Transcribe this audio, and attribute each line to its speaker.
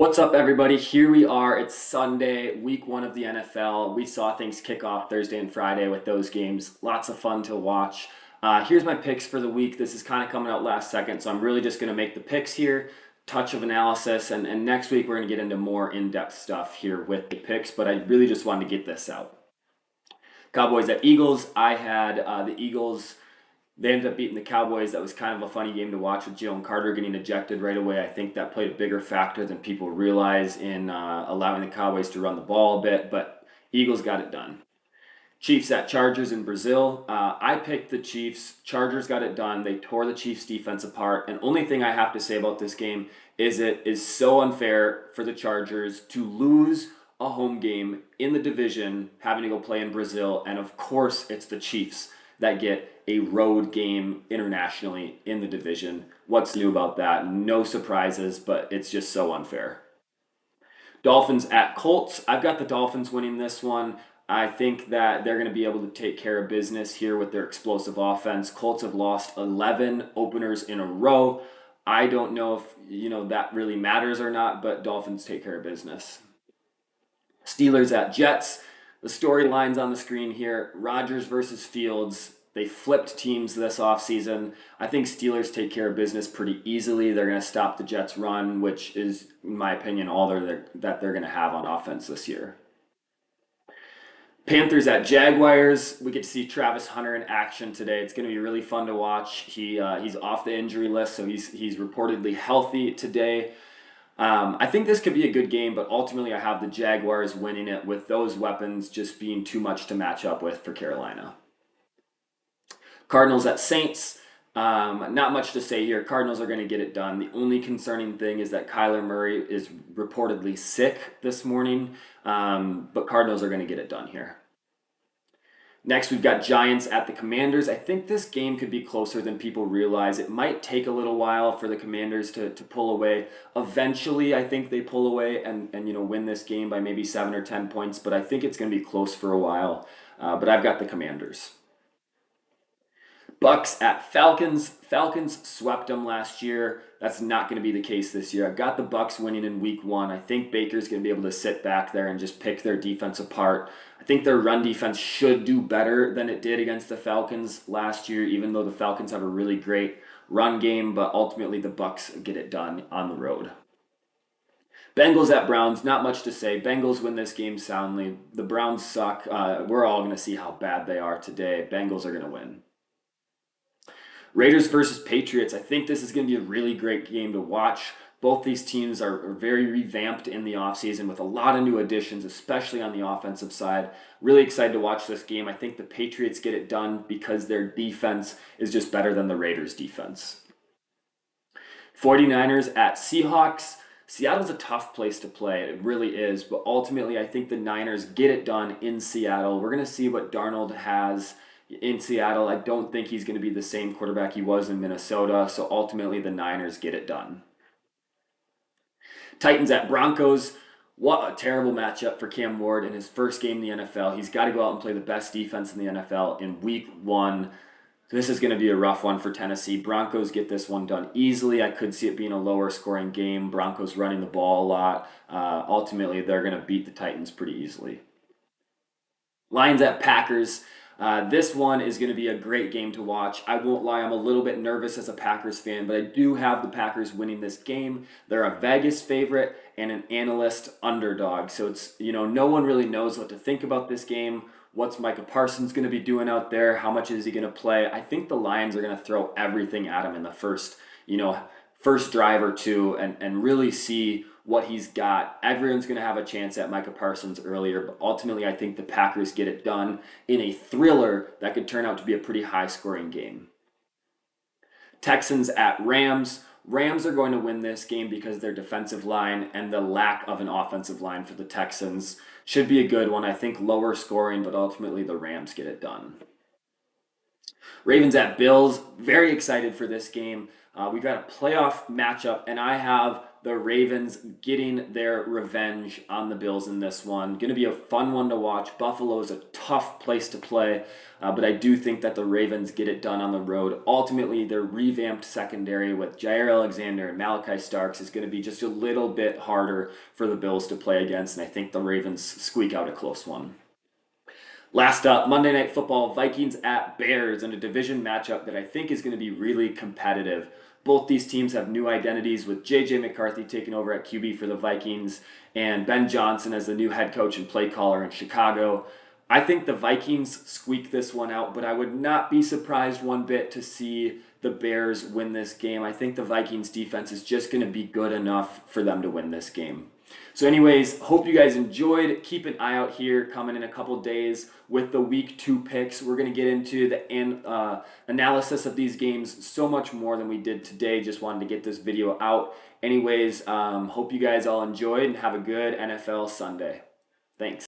Speaker 1: What's up, everybody? Here we are. It's Sunday, week one of the NFL. We saw things kick off Thursday and Friday with those games. Lots of fun to watch. Here's my picks for the week. This is kind of coming out last second, so I'm really just going to make the picks here, touch of analysis, and next week we're going to get into more in-depth stuff here with the picks, but I really just wanted to get this out. Cowboys at Eagles. I had the Eagles. They ended up beating the Cowboys. That was kind of a funny game to watch with Jalen Carter getting ejected right away. I think that played a bigger factor than people realize in allowing the Cowboys to run the ball a bit, but Eagles got it done. Chiefs at Chargers in Brazil. I picked the Chiefs. Chargers got it done. They tore the Chiefs defense apart. And only thing I have to say about this game is it is so unfair for the Chargers to lose a home game in the division, having to go play in Brazil. And of course, it's the Chiefs that get a road game internationally in the division. What's new about that? No surprises, but it's just so unfair. Dolphins at Colts. I've got the Dolphins winning this one. I think that they're going to be able to take care of business here with their explosive offense. Colts have lost 11 openers in a row. I don't know if, that really matters or not, but Dolphins take care of business. Steelers at Jets. The storylines on the screen here, Rodgers versus Fields. They flipped teams this offseason. I think Steelers take care of business pretty easily. They're going to stop the Jets' run, which is, in my opinion, all that they're going to have on offense this year. Panthers at Jaguars. We get to see Travis Hunter in action today. It's going to be really fun to watch. He's off the injury list, so he's reportedly healthy today. I think this could be a good game, but ultimately I have the Jaguars winning it with those weapons just being too much to match up with for Carolina. Cardinals at Saints. Not much to say here. Cardinals are going to get it done. The only concerning thing is that Kyler Murray is reportedly sick this morning, but Cardinals are going to get it done here. Next, we've got Giants at the Commanders. I think this game could be closer than people realize. It might take a little while for the Commanders to pull away. Eventually, I think they pull away and win this game by maybe 7 or 10 points, but I think it's going to be close for a while. But I've got the Commanders. Bucks at Falcons. Falcons swept them last year. That's not going to be the case this year. I've got the Bucks winning in week one. I think Baker's going to be able to sit back there and just pick their defense apart. I think their run defense should do better than it did against the Falcons last year, even though the Falcons have a really great run game, but ultimately the Bucks get it done on the road. Bengals at Browns, not much to say. Bengals win this game soundly. The Browns suck. We're all going to see how bad they are today. Bengals are going to win. Raiders versus Patriots. I think this is going to be a really great game to watch. Both these teams are very revamped in the offseason with a lot of new additions, especially on the offensive side. Really excited to watch this game. I think the Patriots get it done because their defense is just better than the Raiders' defense. 49ers at Seahawks. Seattle's a tough place to play. It really is. But ultimately, I think the Niners get it done in Seattle. We're going to see what Darnold has in Seattle. I don't think he's going to be the same quarterback he was in Minnesota, so ultimately the Niners get it done. Titans at Broncos. What a terrible matchup for Cam Ward in his first game in the NFL. He's got to go out and play the best defense in the NFL in week one. This is going to be a rough one for Tennessee. Broncos get this one done easily. I could see it being a lower scoring game. Broncos running the ball a lot. Ultimately, they're going to beat the Titans pretty easily. Lions at Packers. This one is going to be a great game to watch. I won't lie, I'm a little bit nervous as a Packers fan, but I do have the Packers winning this game. They're a Vegas favorite and an analyst underdog. So it's, no one really knows what to think about this game. What's Micah Parsons going to be doing out there? How much is he going to play? I think the Lions are going to throw everything at him in the first drive or two and really see what he's got. Everyone's going to have a chance at Micah Parsons earlier, but ultimately I think the Packers get it done in a thriller that could turn out to be a pretty high-scoring game. Texans at Rams. Rams are going to win this game because their defensive line and the lack of an offensive line for the Texans should be a good one. I think lower scoring, but ultimately the Rams get it done. Ravens at Bills. Very excited for this game. We've got a playoff matchup, and I have the Ravens getting their revenge on the Bills in this one. Going to be a fun one to watch. Buffalo is a tough place to play, but I do think that the Ravens get it done on the road. Ultimately, their revamped secondary with Jair Alexander and Malachi Starks is going to be just a little bit harder for the Bills to play against, and I think the Ravens squeak out a close one. Last up, Monday Night Football, Vikings at Bears in a division matchup that I think is going to be really competitive. Both these teams have new identities with J.J. McCarthy taking over at QB for the Vikings and Ben Johnson as the new head coach and play caller in Chicago. I think the Vikings squeak this one out, but I would not be surprised one bit to see the Bears win this game. I think the Vikings defense is just going to be good enough for them to win this game. So anyways, hope you guys enjoyed. Keep an eye out here coming in a couple days with the week 2 picks. We're going to get into the analysis of these games so much more than we did today. Just wanted to get this video out. Anyways, hope you guys all enjoyed and have a good NFL Sunday. Thanks.